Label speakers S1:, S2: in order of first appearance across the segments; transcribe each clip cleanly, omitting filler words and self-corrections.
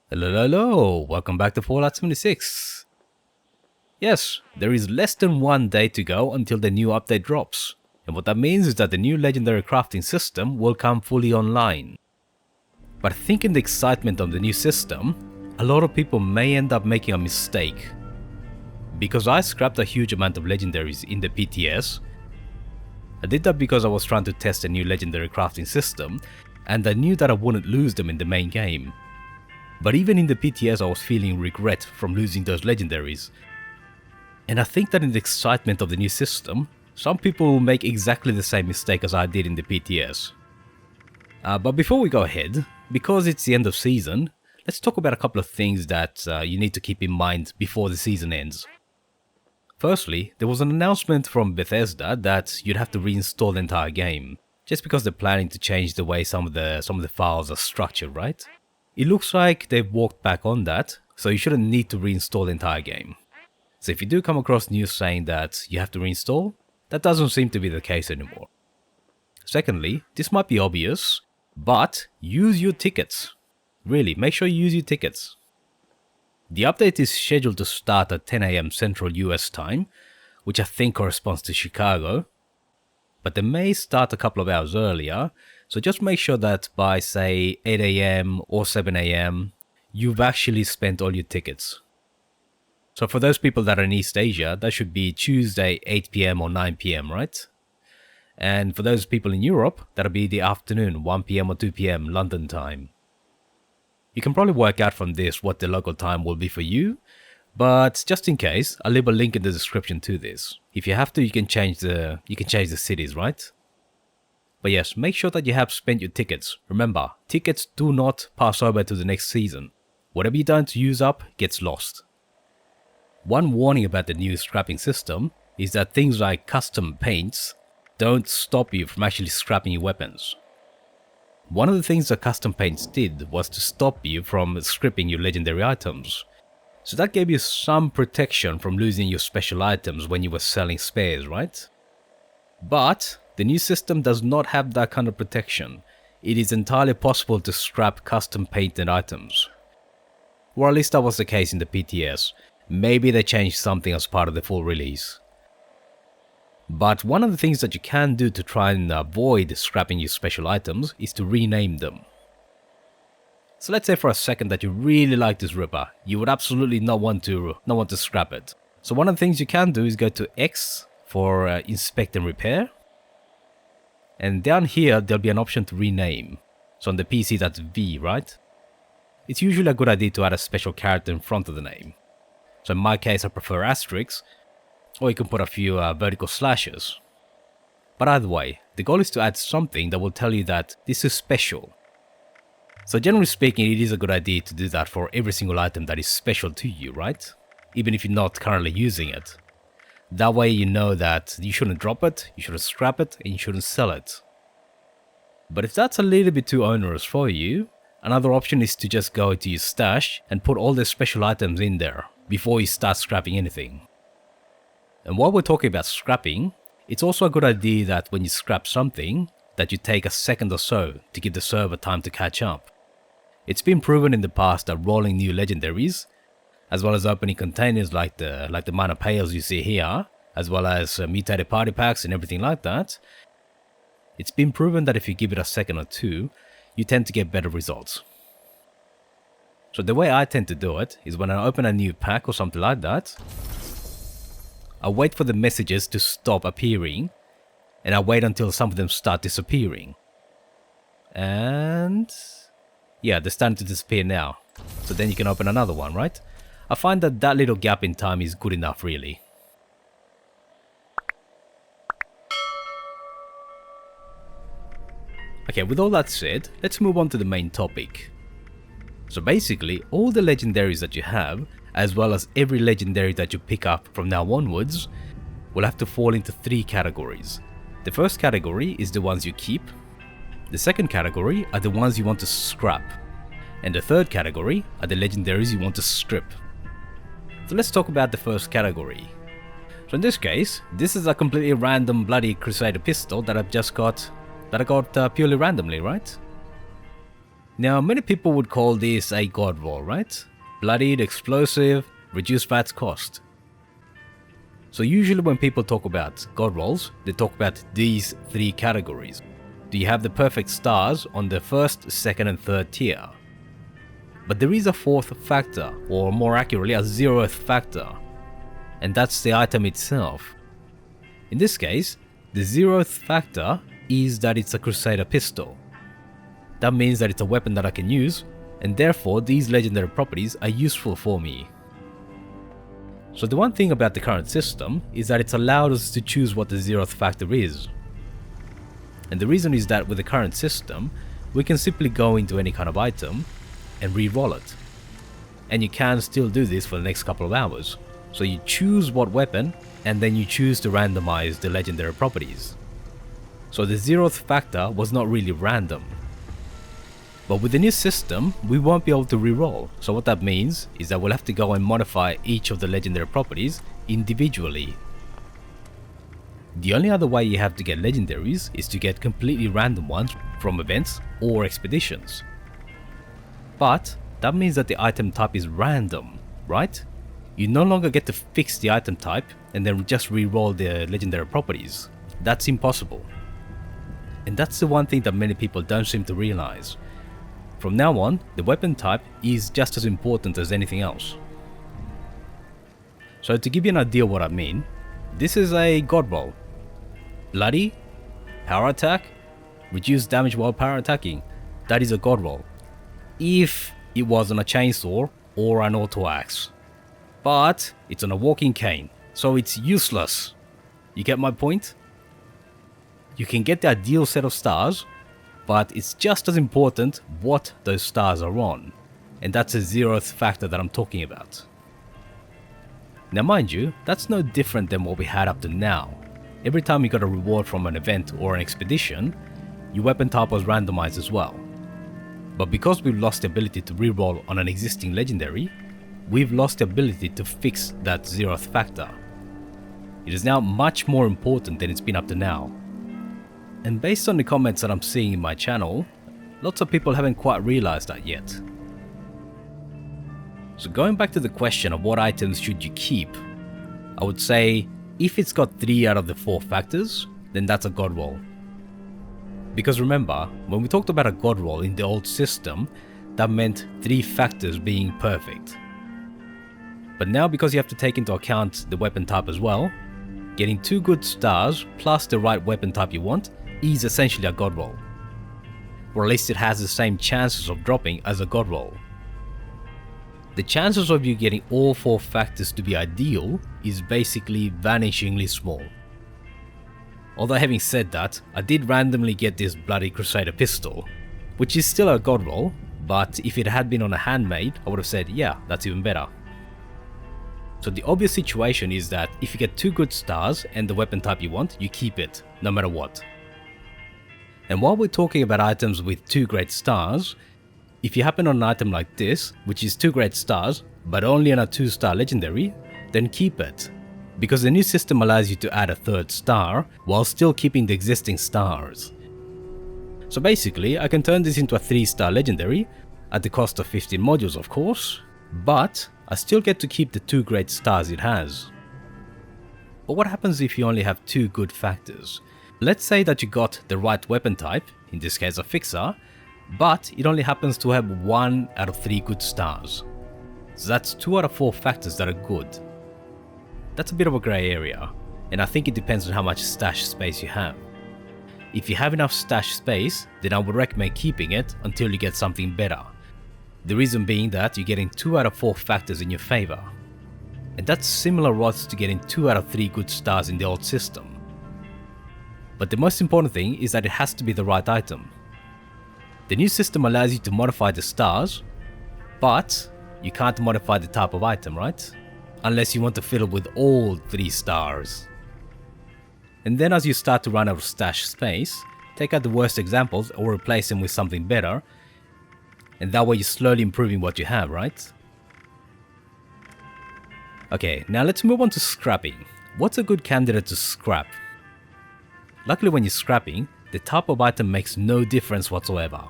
S1: Hello, welcome back to Fallout 76. Yes, there is less than 1 day to go until the new update drops, and what that means is that the new legendary crafting system will come fully online. But I think in the excitement of the new system, a lot of people may end up making a mistake. Because I scrapped a huge amount of legendaries in the PTS, I did that because I was trying to test a new legendary crafting system, and I knew that I wouldn't lose them in the main game. But even in the PTS I was feeling regret from losing those legendaries. And I think that in the excitement of the new system, some people will make exactly the same mistake as I did in the PTS. But before we go ahead, because it's the end of season, let's talk about a couple of things that you need to keep in mind before the season ends. Firstly, there was an announcement from Bethesda that you'd have to reinstall the entire game, just because they're planning to change the way some of the files are structured, right? It looks like they've walked back on that, so you shouldn't need to reinstall the entire game. So if you do come across news saying that you have to reinstall, that doesn't seem to be the case anymore. Secondly, this might be obvious, but use your tickets. Really, make sure you use your tickets. The update is scheduled to start at 10 AM Central US time, which I think corresponds to Chicago, but they may start a couple of hours earlier, so just make sure that by say 8 AM or 7 AM, you've actually spent all your tickets. So for those people that are in East Asia, that should be Tuesday 8 PM or 9 PM, right? And for those people in Europe, that'll be the afternoon 1 PM or 2 PM London time. You can probably work out from this what the local time will be for you, but just in case, I'll leave a link in the description to this. If you have to, you can change the cities, right? But yes, make sure that you have spent your tickets. Remember, tickets do not pass over to the next season. Whatever you don't use up gets lost. One warning about the new scrapping system is that things like custom paints don't stop you from actually scrapping your weapons. One of the things that custom paints did was to stop you from scripting your legendary items. So that gave you some protection from losing your special items when you were selling spares, right? But the new system does not have that kind of protection. It is entirely possible to scrap custom painted items. Or at least that was the case in the PTS. Maybe they changed something as part of the full release. But one of the things that you can do to try and avoid scrapping your special items is to rename them. So let's say for a second that you really like this Ripper. You would absolutely not want to scrap it. So one of the things you can do is go to X for Inspect and Repair. And down here there'll be an option to rename. So on the PC that's V, right? It's usually a good idea to add a special character in front of the name. So in my case I prefer asterisks, or you can put a few vertical slashes. But either way, the goal is to add something that will tell you that this is special. So generally speaking, it is a good idea to do that for every single item that is special to you, right? Even if you're not currently using it. That way you know that you shouldn't drop it, you shouldn't scrap it, and you shouldn't sell it. But if that's a little bit too onerous for you, another option is to just go to your stash and put all the special items in there before you start scrapping anything. And while we're talking about scrapping, it's also a good idea that when you scrap something, that you take a second or so to give the server time to catch up. It's been proven in the past that rolling new legendaries, as well as opening containers like the minor pails you see here, as well as mutated party packs and everything like that, it's been proven that if you give it a second or two, you tend to get better results. So the way I tend to do it is when I open a new pack or something like that, I wait for the messages to stop appearing, and I wait until some of them start disappearing. And yeah, they're starting to disappear now. So then you can open another one, right? I find that that little gap in time is good enough, really. Okay, with all that said, let's move on to the main topic. So basically, all the legendaries that you have, as well as every legendary that you pick up from now onwards, will have to fall into 3 categories. The first category is the ones you keep, the second category are the ones you want to scrap, and the third category are the legendaries you want to strip. So let's talk about the first category. So in this case, this is a completely random bloody Crusader pistol that I got purely randomly, right? Now, many people would call this a god roll, right? Bloodied, explosive, reduced VATS cost. So usually when people talk about god rolls, they talk about these three categories. Do you have the perfect stars on the first, second and third tier? But there is a fourth factor, or more accurately a zeroth factor, and that's the item itself. In this case, the zeroth factor is that it's a Crusader pistol. That means that it's a weapon that I can use, and therefore these legendary properties are useful for me. So the one thing about the current system is that it's allowed us to choose what the zeroth factor is. And the reason is that with the current system, we can simply go into any kind of item and re-roll it. And you can still do this for the next couple of hours. So you choose what weapon, and then you choose to randomize the legendary properties. So the zeroth factor was not really random. But with the new system, we won't be able to reroll. So what that means is that we'll have to go and modify each of the legendary properties individually. The only other way you have to get legendaries is to get completely random ones from events or expeditions. But that means that the item type is random, right? You no longer get to fix the item type and then just reroll the legendary properties. That's impossible. And that's the one thing that many people don't seem to realize. From now on, the weapon type is just as important as anything else. So to give you an idea what I mean, this is a god roll. Bloody, power attack, reduced damage while power attacking. That is a god roll. If it was on a chainsaw or an auto axe. But it's on a walking cane, so it's useless. You get my point? You can get the ideal set of stars, but it's just as important what those stars are on. And that's a zeroth factor that I'm talking about. Now mind you, that's no different than what we had up to now. Every time you got a reward from an event or an expedition, your weapon type was randomized as well. But because we've lost the ability to reroll on an existing legendary, we've lost the ability to fix that zeroth factor. It is now much more important than it's been up to now. And based on the comments that I'm seeing in my channel, lots of people haven't quite realized that yet. So going back to the question of what items should you keep, I would say if it's got 3 out of the 4 factors, then that's a god roll. Because remember, when we talked about a god roll in the old system, that meant 3 factors being perfect. But now because you have to take into account the weapon type as well, getting 2 good stars plus the right weapon type you want is essentially a god roll. Or at least it has the same chances of dropping as a god roll. The chances of you getting all 4 factors to be ideal is basically vanishingly small. Although having said that, I did randomly get this bloody Crusader pistol, which is still a god roll, but if it had been on a handmade, I would have said, yeah, that's even better. So the obvious situation is that if you get 2 good stars and the weapon type you want, you keep it, no matter what. And while we're talking about items with 2 great stars, if you happen on an item like this, which is 2 great stars, but only on a 2-star legendary, then keep it. Because the new system allows you to add a 3rd star, while still keeping the existing stars. So basically, I can turn this into a 3-star legendary, at the cost of 15 modules of course, but I still get to keep the 2 great stars it has. But what happens if you only have 2 good factors? Let's say that you got the right weapon type, in this case a fixer, but it only happens to have 1 out of 3 good stars. So that's 2 out of 4 factors that are good. That's a bit of a grey area, and I think it depends on how much stash space you have. If you have enough stash space, then I would recommend keeping it until you get something better. The reason being that you're getting 2 out of 4 factors in your favour. And that's similar odds to getting 2 out of 3 good stars in the old system. But the most important thing is that it has to be the right item. The new system allows you to modify the stars, but you can't modify the type of item, right? Unless you want to fill it with all 3 stars. And then as you start to run out of stash space, take out the worst examples or replace them with something better, and that way you're slowly improving what you have, right? Okay, now let's move on to scrapping. What's a good candidate to scrap? Luckily when you're scrapping, the type of item makes no difference whatsoever.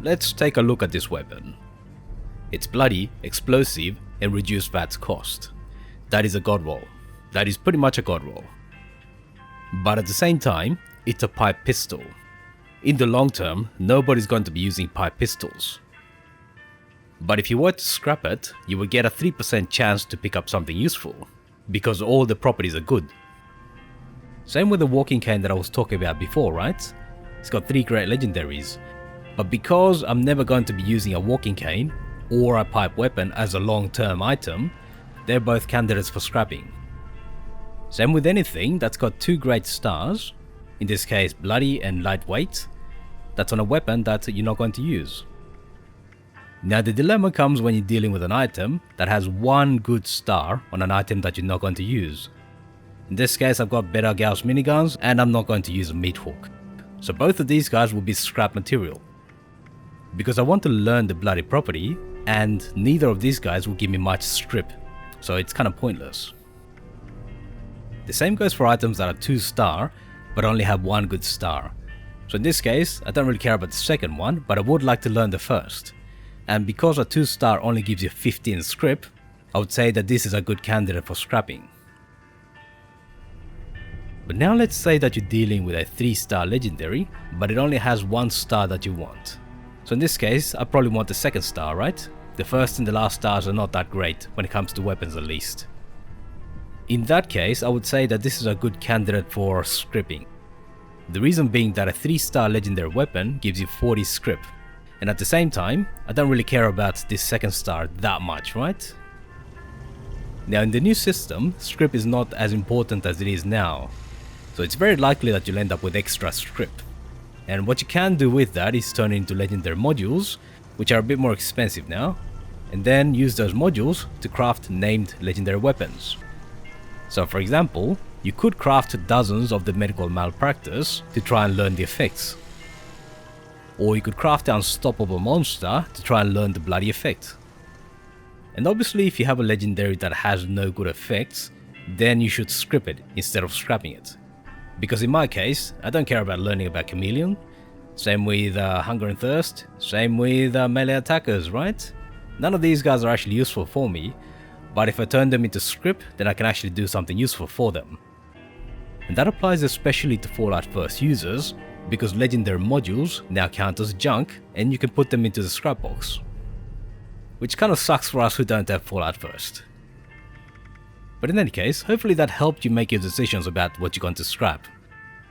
S1: let's take a look at this weapon. It's bloody, explosive, and reduced VATS cost. That is a god roll. That is pretty much a god roll. But at the same time, it's a pipe pistol. In the long term, nobody's going to be using pipe pistols. But if you were to scrap it, you would get a 3% chance to pick up something useful, because all the properties are good. Same with the walking cane that I was talking about before, right? It's got 3 great legendaries, but because I'm never going to be using a walking cane or a pipe weapon as a long-term item, they're both candidates for scrapping. Same with anything that's got 2 great stars, in this case bloody and lightweight, that's on a weapon that you're not going to use. Now the dilemma comes when you're dealing with an item that has 1 good star on an item that you're not going to use. In this case I've got better Gauss miniguns and I'm not going to use a meat hook. So both of these guys will be scrap material. Because I want to learn the bloody property and neither of these guys will give me much Scrip, so it's kind of pointless. The same goes for items that are 2 star but only have 1 good star. So in this case I don't really care about the second one, but I would like to learn the first. And because a 2 star only gives you 15 Scrip, I would say that this is a good candidate for scrapping. But now let's say that you're dealing with a 3-star legendary, but it only has 1 star that you want. So in this case, I probably want the 2nd star, right? The first and the last stars are not that great when it comes to weapons at least. In that case, I would say that this is a good candidate for scripping. The reason being that a 3-star legendary weapon gives you 40 Scrip. And at the same time, I don't really care about this 2nd star that much, right? Now in the new system, Scrip is not as important as it is now. So it's very likely that you'll end up with extra Scrip. And what you can do with that is turn it into legendary modules, which are a bit more expensive now, and then use those modules to craft named legendary weapons. So for example, you could craft dozens of the medical malpractice to try and learn the effects. Or you could craft the unstoppable monster to try and learn the bloody effect. And obviously if you have a legendary that has no good effects, then you should scrip it instead of scrapping it. Because in my case, I don't care about learning about Chameleon, same with Hunger and Thirst, same with melee attackers, right? None of these guys are actually useful for me, but if I turn them into Scrip, then I can actually do something useful for them. And that applies especially to Fallout First users, because legendary modules now count as junk and you can put them into the scrap box. Which kind of sucks for us who don't have Fallout First. But in any case, hopefully that helped you make your decisions about what you're going to scrap.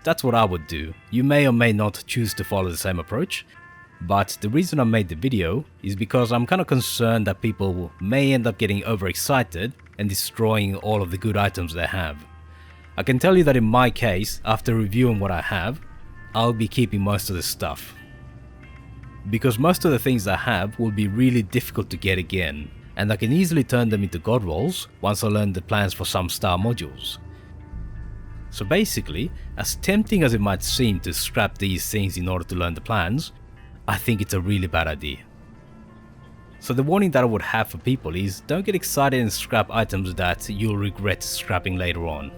S1: That's what I would do. You may or may not choose to follow the same approach, but the reason I made the video is because I'm kind of concerned that people may end up getting overexcited and destroying all of the good items they have. I can tell you that in my case, after reviewing what I have, I'll be keeping most of this stuff. Because most of the things I have will be really difficult to get again, and I can easily turn them into god rolls once I learn the plans for some star modules. So basically, as tempting as it might seem to scrap these things in order to learn the plans, I think it's a really bad idea. So the warning that I would have for people is don't get excited and scrap items that you'll regret scrapping later on.